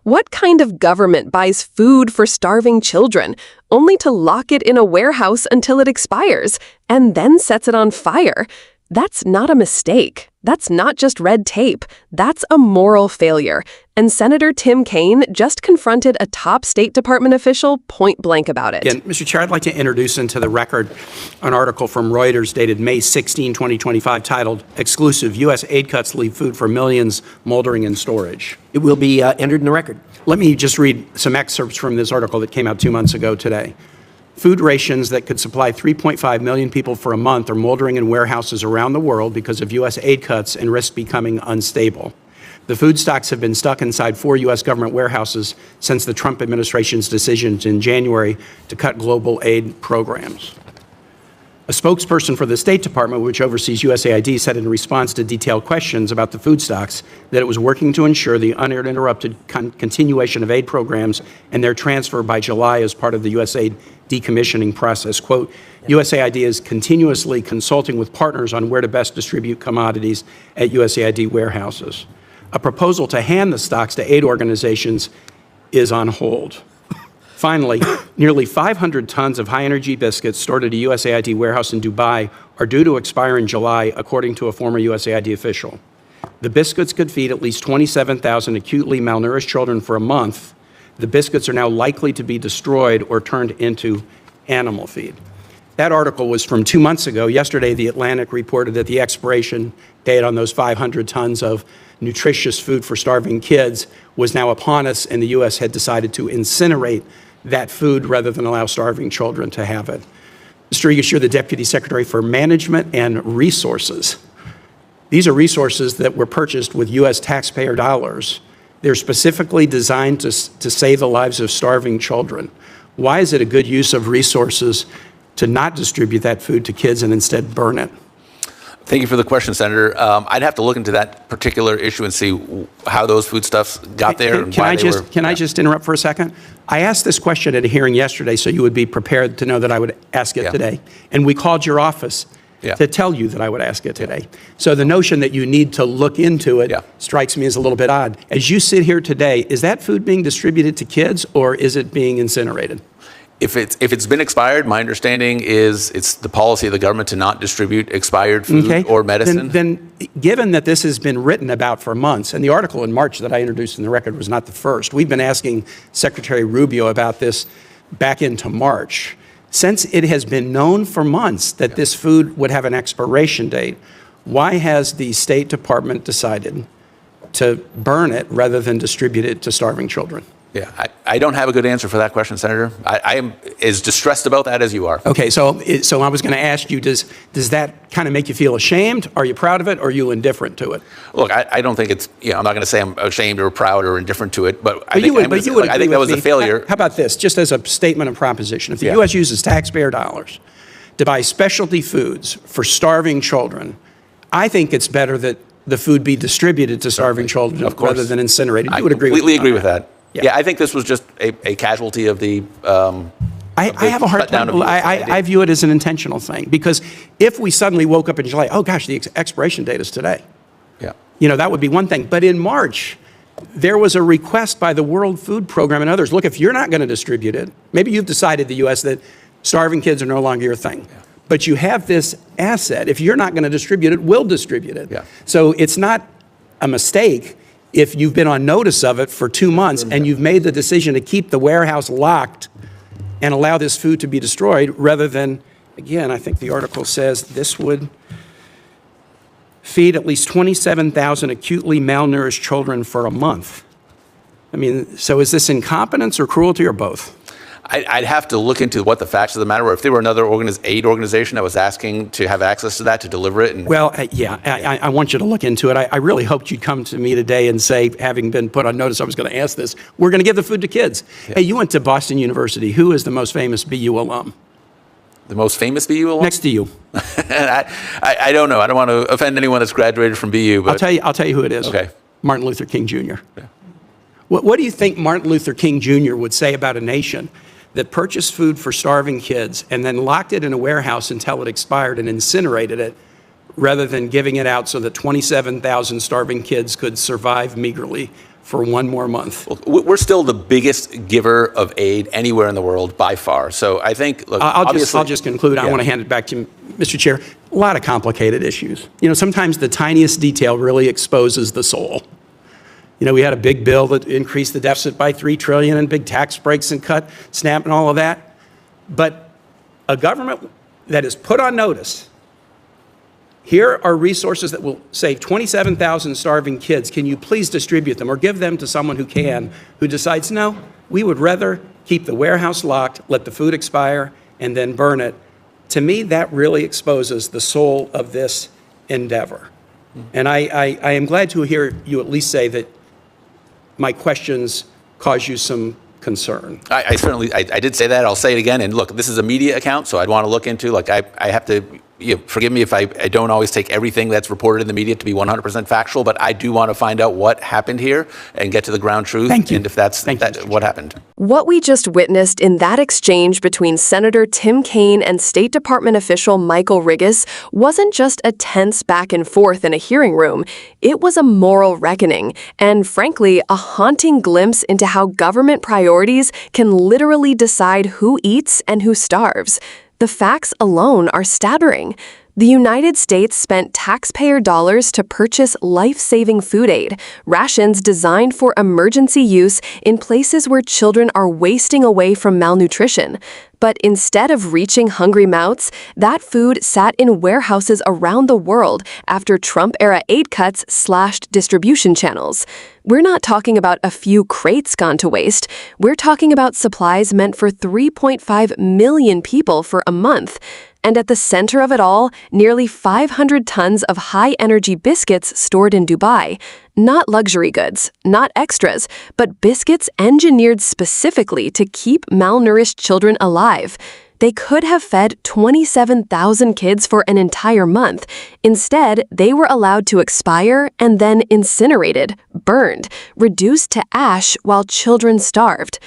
What kind of government buys food for starving children, only to lock it in a warehouse until it expires, and then sets it on fire? That's not a mistake. That's not just red tape. That's a moral failure. And Senator Tim Kaine just confronted a top State Department official point blank about it. Mr. Chair, I'd like to introduce into the record an article from Reuters dated May 16, 2025, titled, "Exclusive, U.S. Aid Cuts Leave Food for Millions Moldering in Storage." It will be entered in the record. Let me just read some excerpts from this article that came out 2 months ago today. Food rations that could supply 3.5 million people for a month are moldering in warehouses around the world because of U.S. aid cuts and risk becoming unstable. The food stocks have been stuck inside 4 U.S. government warehouses since the Trump administration's decision in January to cut global aid programs. A spokesperson for the State Department, which oversees USAID, said in response to detailed questions about the food stocks that it was working to ensure the uninterrupted continuation of aid programs and their transfer by July as part of the USAID decommissioning process. Quote, USAID is continuously consulting with partners on where to best distribute commodities at USAID warehouses. A proposal to hand the stocks to aid organizations is on hold. Finally, nearly 500 tons of high-energy biscuits stored at a USAID warehouse in Dubai are due to expire in July, according to a former USAID official. The biscuits could feed at least 27,000 acutely malnourished children for a month. The biscuits are now likely to be destroyed or turned into animal feed. That article was from 2 months ago. Yesterday, The Atlantic reported that the expiration date on those 500 tons of nutritious food for starving kids was now upon us, and the U.S. had decided to incinerate that food rather than allow starving children to have it. Mr. Regas, you're the Deputy Secretary for Management and Resources. These are resources that were purchased with U.S. taxpayer dollars. They're specifically designed to save the lives of starving children. Why is it a good use of resources to not distribute that food to kids and instead burn it? Thank you for the question, Senator. I'd have to look into that particular issue and see how those foodstuffs got there. Can I just interrupt for a second? I asked this question at a hearing yesterday, so you would be prepared to know that I would ask it today. And we called your office to tell you that I would ask it today. So the notion that you need to look into it strikes me as a little bit odd. As you sit here today, is that food being distributed to kids, or is it being incinerated? If it's been expired, my understanding is it's the policy of the government to not distribute expired food or medicine. Then given that this has been written about for months, and the article in March that I introduced in the record was not the first, we've been asking Secretary Rubio about this back into March. Since it has been known for months that this food would have an expiration date, why has the State Department decided to burn it rather than distribute it to starving children? Yeah, I don't have a good answer for that question, Senator. I am as distressed about that as you are. Okay, so I was going to ask you, does that kind of make you feel ashamed? Are you proud of it, or are you indifferent to it? Look, I don't think it's, I'm not going to say I'm ashamed or proud or indifferent to it, but I think that was a failure. How about this, just as a statement of proposition? If the U.S. uses taxpayer dollars to buy specialty foods for starving children, I think it's better that the food be distributed to starving children rather than incinerated. You would agree with that? I completely agree with that. Yeah, I think this was just a casualty of the I have a hard time. I view it as an intentional thing, because if we suddenly woke up in July, oh gosh, the expiration date is today. Yeah. That would be one thing. But in March, there was a request by the World Food Program and others, look, if you're not going to distribute it, maybe you've decided, the U.S., that starving kids are no longer your thing. Yeah. But you have this asset. If you're not going to distribute it, we'll distribute it. Yeah. So it's not a mistake if you've been on notice of it for 2 months and you've made the decision to keep the warehouse locked and allow this food to be destroyed, rather than, again, I think the article says this would feed at least 27,000 acutely malnourished children for a month. I mean, so is this incompetence or cruelty, or both? I'd have to look into what the facts of the matter were. If there were another aid organization that was asking to have access to that, to deliver it. I want you to look into it. I really hoped you'd come to me today and say, having been put on notice I was going to ask this, we're going to give the food to kids. Yeah. Hey, you went to Boston University. Who is the most famous BU alum? The most famous BU alum? Next to you. I don't know. I don't want to offend anyone that's graduated from BU. But I'll tell you who it is. Okay. Martin Luther King Jr. Yeah. What do you think Martin Luther King Jr. would say about a nation that purchased food for starving kids and then locked it in a warehouse until it expired and incinerated it, rather than giving it out so that 27,000 starving kids could survive meagerly for one more month. Well, we're still the biggest giver of aid anywhere in the world by far. So I think, look, I'll just conclude. Yeah. I want to hand it back to you, Mr. Chair. A lot of complicated issues. Sometimes the tiniest detail really exposes the soul. We had a big bill that increased the deficit by $3 trillion and big tax breaks and cut SNAP and all of that. But a government that is put on notice, here are resources that will save 27,000 starving kids. Can you please distribute them or give them to someone who decides, no, we would rather keep the warehouse locked, let the food expire, and then burn it. To me, that really exposes the soul of this endeavor. And I am glad to hear you at least say that my questions cause you some concern. I certainly, I did say that. I'll say it again. And look, this is a media account, so I'd want to look into, I have to, forgive me if I don't always take everything that's reported in the media to be 100% factual, but I do want to find out what happened here and get to the ground truth. Thank you. And if that's what happened. What we just witnessed in that exchange between Senator Tim Kaine and State Department official Michael Riggis wasn't just a tense back and forth in a hearing room. It was a moral reckoning and, frankly, a haunting glimpse into how government priorities can literally decide who eats and who starves. The facts alone are staggering. The United States spent taxpayer dollars to purchase life-saving food aid, rations designed for emergency use in places where children are wasting away from malnutrition. But instead of reaching hungry mouths, that food sat in warehouses around the world after Trump-era aid cuts slashed distribution channels. We're not talking about a few crates gone to waste. We're talking about supplies meant for 3.5 million people for a month. And at the center of it all, nearly 500 tons of high-energy biscuits stored in Dubai. Not luxury goods, not extras, but biscuits engineered specifically to keep malnourished children alive. They could have fed 27,000 kids for an entire month. Instead, they were allowed to expire and then incinerated, burned, reduced to ash while children starved.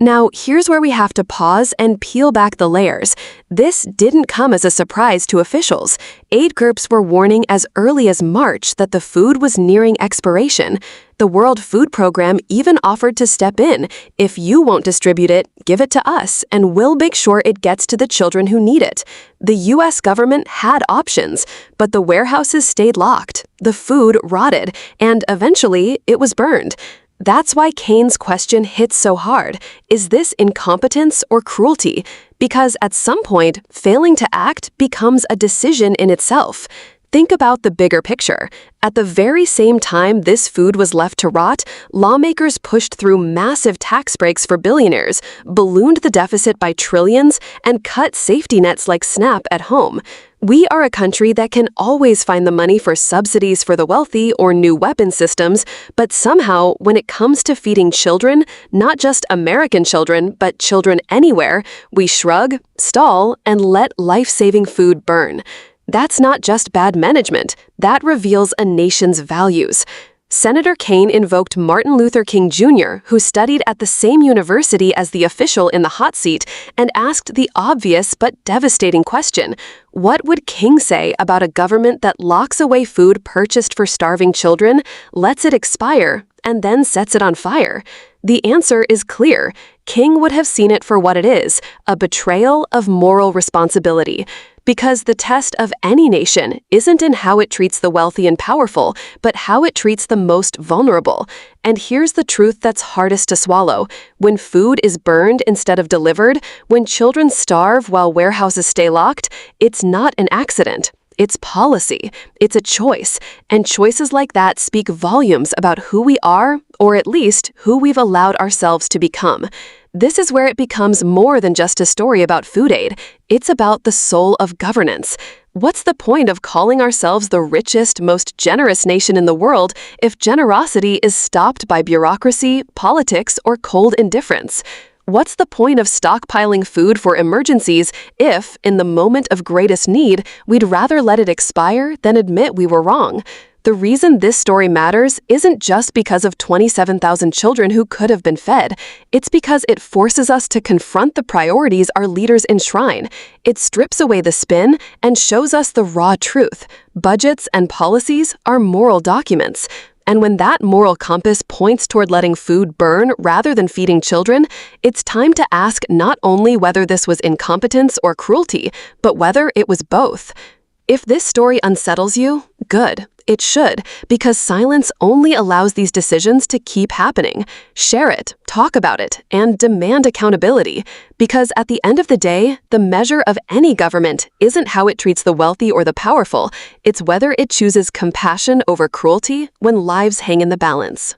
Now, here's where we have to pause and peel back the layers. This didn't come as a surprise to officials. Aid groups were warning as early as March that the food was nearing expiration. The World Food Program even offered to step in. If you won't distribute it, give it to us, and we'll make sure it gets to the children who need it. The U.S. government had options, but the warehouses stayed locked. The food rotted, and eventually it was burned. That's why Kaine's question hits so hard. Is this incompetence or cruelty? Because at some point, failing to act becomes a decision in itself. Think about the bigger picture. At the very same time this food was left to rot, lawmakers pushed through massive tax breaks for billionaires, ballooned the deficit by trillions, and cut safety nets like SNAP at home. We are a country that can always find the money for subsidies for the wealthy or new weapon systems, but somehow, when it comes to feeding children, not just American children, but children anywhere, we shrug, stall, and let life-saving food burn. That's not just bad management. That reveals a nation's values. Senator Kaine invoked Martin Luther King Jr., who studied at the same university as the official in the hot seat, and asked the obvious but devastating question: what would King say about a government that locks away food purchased for starving children, lets it expire, and then sets it on fire? The answer is clear. King would have seen it for what it is, a betrayal of moral responsibility. Because the test of any nation isn't in how it treats the wealthy and powerful, but how it treats the most vulnerable. And here's the truth that's hardest to swallow. When food is burned instead of delivered, when children starve while warehouses stay locked, it's not an accident. It's policy. It's a choice. And choices like that speak volumes about who we are, or at least who we've allowed ourselves to become. This is where it becomes more than just a story about food aid. It's about the soul of governance. What's the point of calling ourselves the richest, most generous nation in the world if generosity is stopped by bureaucracy, politics, or cold indifference? What's the point of stockpiling food for emergencies if, in the moment of greatest need, we'd rather let it expire than admit we were wrong? The reason this story matters isn't just because of 27,000 children who could have been fed. It's because it forces us to confront the priorities our leaders enshrine. It strips away the spin and shows us the raw truth. Budgets and policies are moral documents. And when that moral compass points toward letting food burn rather than feeding children, it's time to ask not only whether this was incompetence or cruelty, but whether it was both. If this story unsettles you, good. It should, because silence only allows these decisions to keep happening. Share it, talk about it, and demand accountability. Because at the end of the day, the measure of any government isn't how it treats the wealthy or the powerful, it's whether it chooses compassion over cruelty when lives hang in the balance.